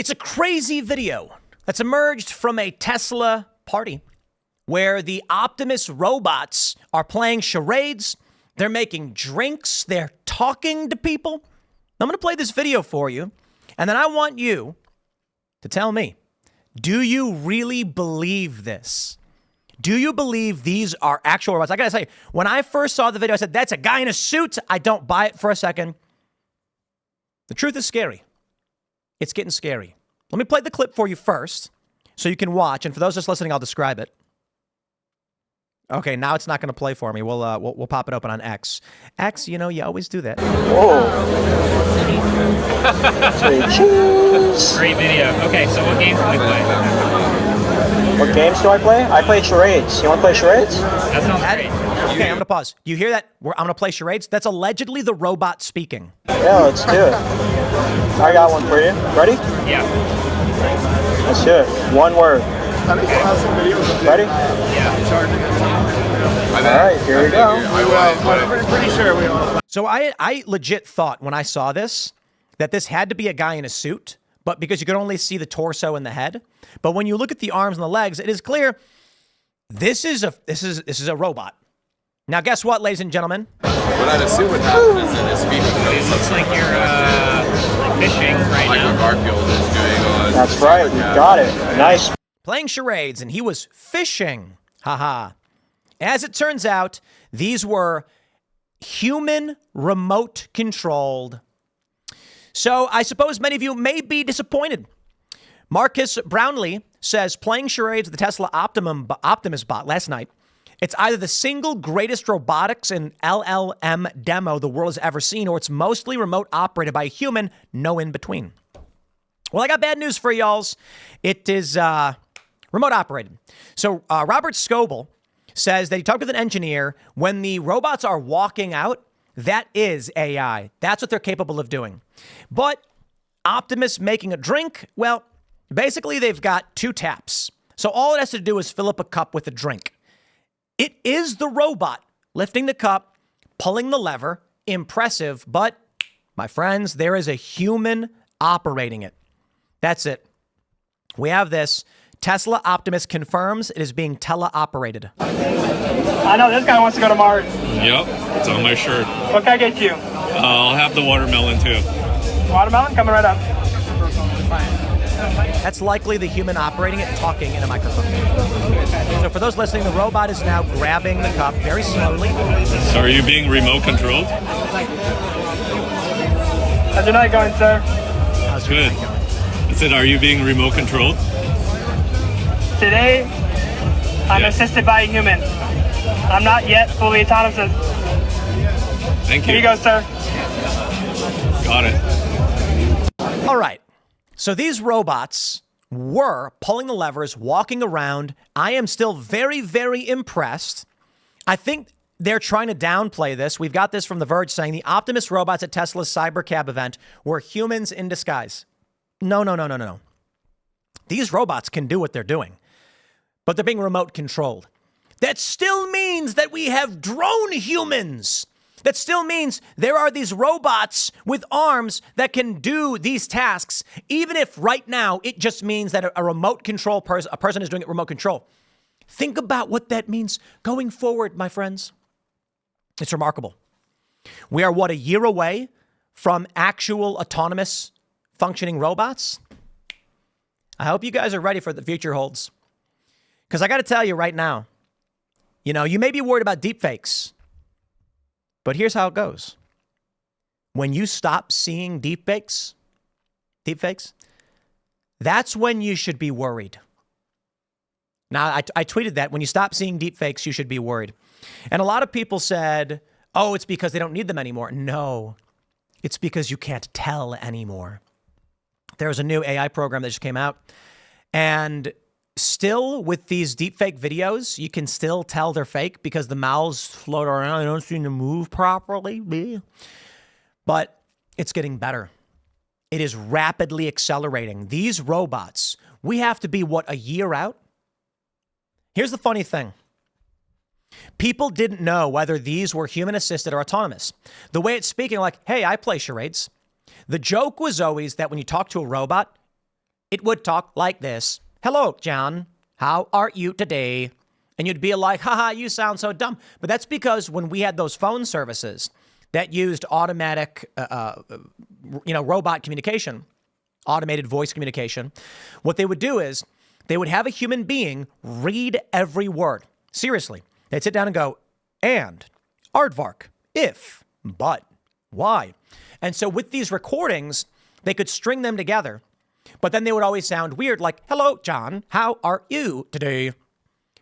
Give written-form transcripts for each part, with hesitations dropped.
It's a crazy video that's emerged from a Tesla party where the Optimus robots are playing charades. They're making drinks. They're talking to people. I'm going to play this video for you. And then I want you to tell me, do you really believe this? Do you believe these are actual robots? I got to say, when I first saw the video, I said, that's a guy in a suit. I don't buy it for a second. The truth is scary. It's getting scary. Let me play the clip for you first so you can watch. And for those just listening, I'll describe it. Okay, now it's not going to play for me. We'll pop it open on X. X, you know, you always do that. Whoa. Great video. Okay, so what games do we play? What games do I play? I play charades. You want to play charades? That sounds great. Okay, I'm going to pause. You hear that? I'm going to play charades. That's allegedly the robot speaking. Yeah, let's do it. I got one for you. Ready? Yeah. Let's do it. One word. Ready? Yeah. All right, here we go. I'm pretty sure we all. So I legit thought when I saw this that this had to be a guy in a suit, but because you could only see the torso and the head. But when you look at the arms and the legs, it is clear this is a robot. Now, guess what, ladies and gentlemen? What I'd assume would happen is that his speaking It goes looks like you're fishing right like what now. Garfield is doing on. That's right. You got it. Nice. Playing charades, and he was fishing. Haha. As it turns out, these were human remote controlled. So I suppose many of you may be disappointed. Marcus Brownlee says playing charades with the Tesla Optimus bot last night, it's either the single greatest robotics and LLM demo the world has ever seen, or it's mostly remote operated by a human, no in between. Well, I got bad news for y'alls. It is remote operated. So Robert Scoble says that he talked with an engineer. When the robots are walking out, that is AI. That's what they're capable of doing. But Optimus making a drink, well, basically they've got 2 taps. So all it has to do is fill up a cup with a drink. It is the robot lifting the cup, pulling the lever. Impressive. But, my friends, there is a human operating it. That's it. We have this. Tesla Optimus confirms it is being teleoperated. I know this guy wants to go to Mars. Yep, it's on my shirt. What can I get you? I'll have the watermelon too. Watermelon? Coming right up. That's likely the human operating it, talking in a microphone. So for those listening, the robot is now grabbing the cup very slowly. So are you being remote controlled? How's your night going, sir? How's your Good. night going? I said, are you being remote controlled? Today, I'm Yeah. assisted by a human. I'm not yet fully autonomous. Thank you. Here you go, sir. Got it. All right. So these robots were pulling the levers, walking around. I am still very, very impressed. I think they're trying to downplay this. We've got this from The Verge saying the Optimus robots at Tesla's Cybercab event were humans in disguise. No. These robots can do what they're doing, but they're being remote controlled. That still means that we have drone humans. That still means there are these robots with arms that can do these tasks, even if right now it just means that a remote control a person is doing it remote control. Think about what that means going forward, my friends. It's remarkable. We are, a year away from actual autonomous functioning robots? I hope you guys are ready for what the future holds. Because I got to tell you right now, you may be worried about deepfakes. But here's how it goes. When you stop seeing deepfakes, that's when you should be worried. Now, I tweeted that when you stop seeing deepfakes, you should be worried. And a lot of people said, oh, it's because they don't need them anymore. No, it's because you can't tell anymore. There's a new AI program that just came out. And still, with these deepfake videos, you can still tell they're fake because the mouths float around. They don't seem to move properly. But it's getting better. It is rapidly accelerating. These robots, we have to be, a year out? Here's the funny thing. People didn't know whether these were human-assisted or autonomous. The way it's speaking, like, hey, I play charades. The joke was always that when you talk to a robot, it would talk like this. Hello, John. How are you today? And you'd be like, haha, you sound so dumb. But that's because when we had those phone services that used automatic, robot communication, automated voice communication, what they would do is they would have a human being read every word. Seriously. They'd sit down and go, and, aardvark, if, but, why. And so with these recordings, they could string them together, but then they would always sound weird, like, hello, John, how are you today?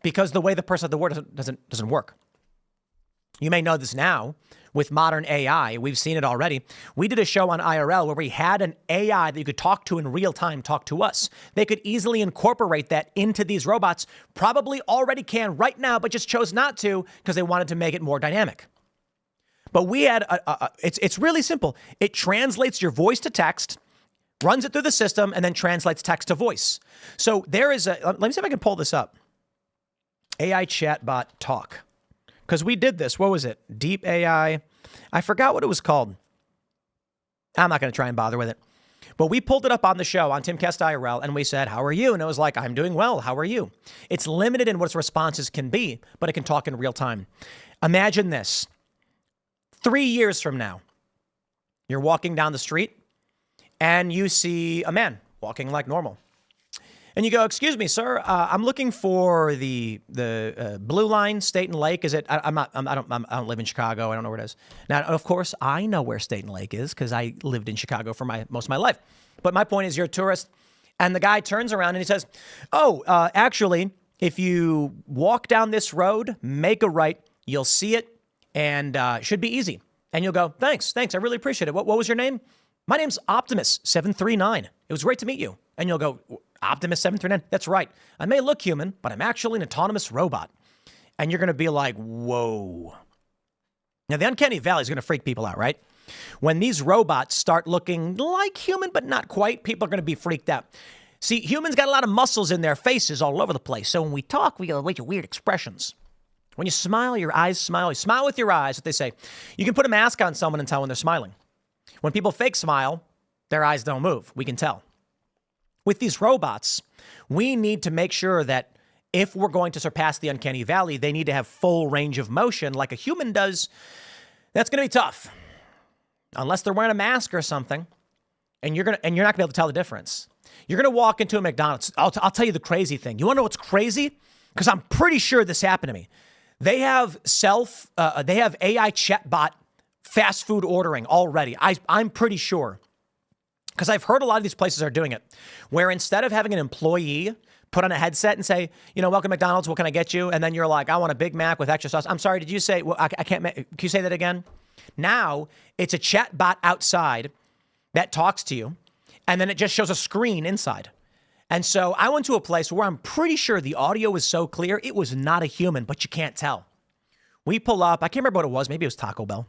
Because the way the person said the word doesn't work. You may know this now with modern AI. We've seen it already. We did a show on IRL where we had an AI that you could talk to in real time talk to us. They could easily incorporate that into these robots, probably already can right now, but just chose not to because they wanted to make it more dynamic. But we had, it's really simple. It translates your voice to text, runs it through the system, and then translates text to voice. So there is let me see if I can pull this up. AI chatbot talk. Because we did this. What was it? Deep AI. I forgot what it was called. I'm not going to try and bother with it. But we pulled it up on the show on Timcast IRL and we said, how are you? And it was like, I'm doing well. How are you? It's limited in what its responses can be, but it can talk in real time. Imagine this. 3 years from now, you're walking down the street and you see a man walking like normal. And you go, excuse me, sir, I'm looking for the Blue Line, State and Lake. Is it? I don't live in Chicago. I don't know where it is. Now, of course, I know where State and Lake is because I lived in Chicago for most of my life. But my point is, you're a tourist, and the guy turns around and he says, actually, if you walk down this road, make a right, you'll see it, and it should be easy. And you'll go, thanks, I really appreciate it. What was your name? My name's Optimus 739. It was great to meet you. And you'll go, Optimus 739. That's right. I may look human, but I'm actually an autonomous robot. And you're going to be like, whoa. Now, the Uncanny Valley is going to freak people out, right? When these robots start looking like human, but not quite, people are going to be freaked out. See, humans got a lot of muscles in their faces all over the place. So when we talk, we get a bunch of weird expressions. When you smile, your eyes smile. You smile with your eyes, what they say. You can put a mask on someone and tell when they're smiling. When people fake smile, their eyes don't move. We can tell. With these robots, we need to make sure that if we're going to surpass the Uncanny Valley, they need to have full range of motion like a human does. That's going to be tough. Unless they're wearing a mask or something, and you're not going to be able to tell the difference. You're going to walk into a McDonald's. I'll tell you the crazy thing. You want to know what's crazy? Because I'm pretty sure this happened to me. They have AI chatbot fast food ordering already. I'm pretty sure. Because I've heard a lot of these places are doing it, where instead of having an employee put on a headset and say, welcome to McDonald's, what can I get you? And then you're like, I want a Big Mac with extra sauce. I'm sorry, did you say, I can't, can you say that again? Now it's a chat bot outside that talks to you, and then it just shows a screen inside. And so I went to a place where I'm pretty sure the audio was so clear, it was not a human, but you can't tell. We pull up, I can't remember what it was, maybe it was Taco Bell.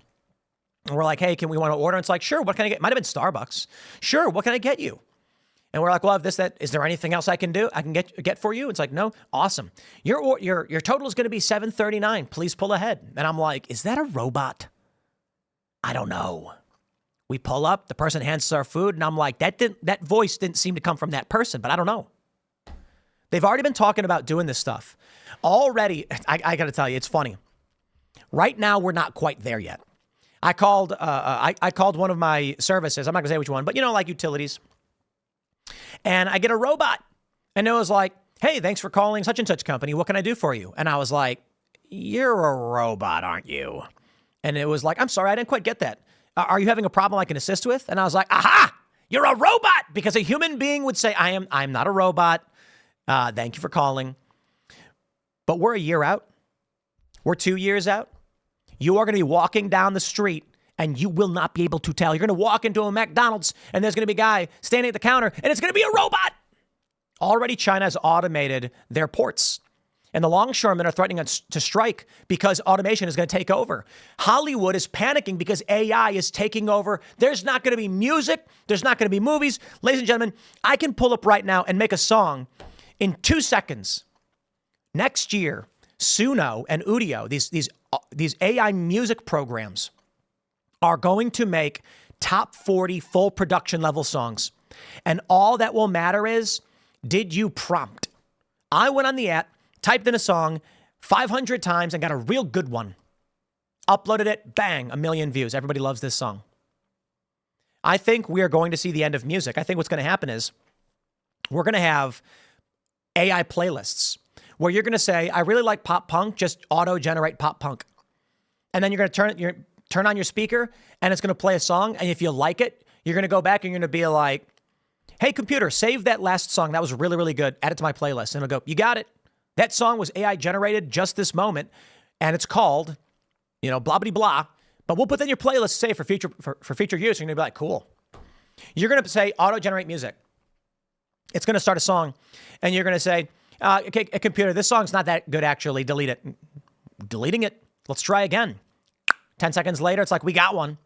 And we're like, hey, can we want to order? And it's like, sure, what can I get? Might have been Starbucks. Sure, what can I get you? And we're like, well, I have this, that. Is there anything else I can do? I can get for you? It's like, no, awesome. Your total is going to be $7.39. Please pull ahead. And I'm like, is that a robot? I don't know. We pull up, the person hands us our food, and I'm like, that voice didn't seem to come from that person, but I don't know. They've already been talking about doing this stuff. Already, I got to tell you, it's funny. Right now, we're not quite there yet. I called one of my services. I'm not gonna say which one, but like utilities. And I get a robot, and it was like, "Hey, thanks for calling such and such company. What can I do for you?" And I was like, "You're a robot, aren't you?" And it was like, "I'm sorry, I didn't quite get that. Are you having a problem I can assist with?" And I was like, "Aha! You're a robot!" Because a human being would say, "I'm not a robot. Thank you for calling." But we're a year out. We're 2 years out. You are going to be walking down the street and you will not be able to tell. You're going to walk into a McDonald's and there's going to be a guy standing at the counter and it's going to be a robot. Already China has automated their ports. And the longshoremen are threatening to strike because automation is going to take over. Hollywood is panicking because AI is taking over. There's not going to be music. There's not going to be movies. Ladies and gentlemen, I can pull up right now and make a song in 2 seconds. Next year, Suno and Udio, these AI music programs, are going to make top 40 full production level songs. And all that will matter is, did you prompt? I went on the app, typed in a song 500 times and got a real good one. Uploaded it, bang, 1 million views. Everybody loves this song. I think we are going to see the end of music. I think what's going to happen is we're going to have AI playlists where you're going to say, I really like pop punk, just auto-generate pop punk. And then you're going to turn on your speaker and it's going to play a song. And if you like it, you're going to go back and you're going to be like, hey, computer, save that last song. That was really, really good. Add it to my playlist. And it'll go, you got it. That song was AI generated just this moment. And it's called, blah, blah, blah. But we'll put that in your playlist, say, for future use. You're going to be like, cool. You're going to say, auto-generate music. It's going to start a song. And you're going to say, okay, computer, this song's not that good, actually. Delete it. Deleting it. Let's try again. 10 seconds later, it's like, we got one.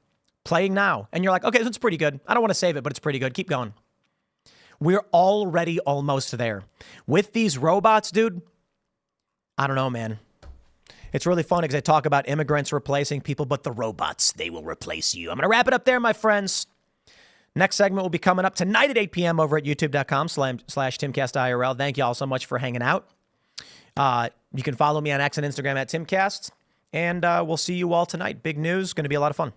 Playing now. And you're like, okay, this is pretty good. I don't want to save it, but it's pretty good. Keep going. We're already almost there. With these robots, dude, I don't know, man. It's really funny because I talk about immigrants replacing people, but the robots, they will replace you. I'm going to wrap it up there, my friends. Next segment will be coming up tonight at 8 p.m. over at youtube.com/TimcastIRL. Thank you all so much for hanging out. You can follow me on X and Instagram at Timcast. And we'll see you all tonight. Big news. Going to be a lot of fun.